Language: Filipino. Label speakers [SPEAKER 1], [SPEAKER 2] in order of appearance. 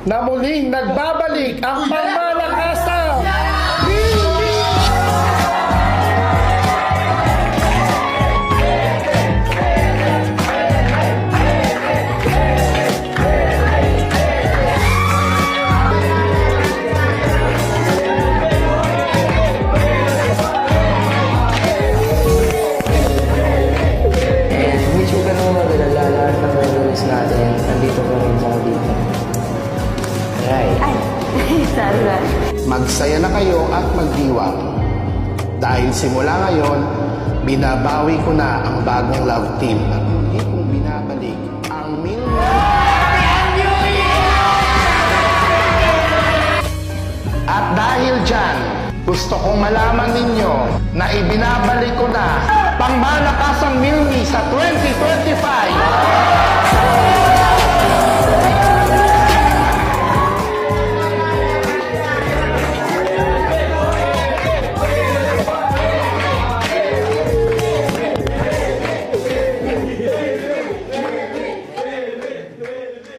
[SPEAKER 1] na muling nagbabalik ang pangmalakasang
[SPEAKER 2] natin, andito po rin ako dito. Right.
[SPEAKER 3] Sana.
[SPEAKER 1] Magsaya na kayo at magdiwang. Dahil simula ngayon, binabawi ko na ang bagong love team at hindi kong binabalik ang At dahil dyan, gusto kong malaman ninyo na ibinabalik ko na pangmalakasang Milmi sa 2025.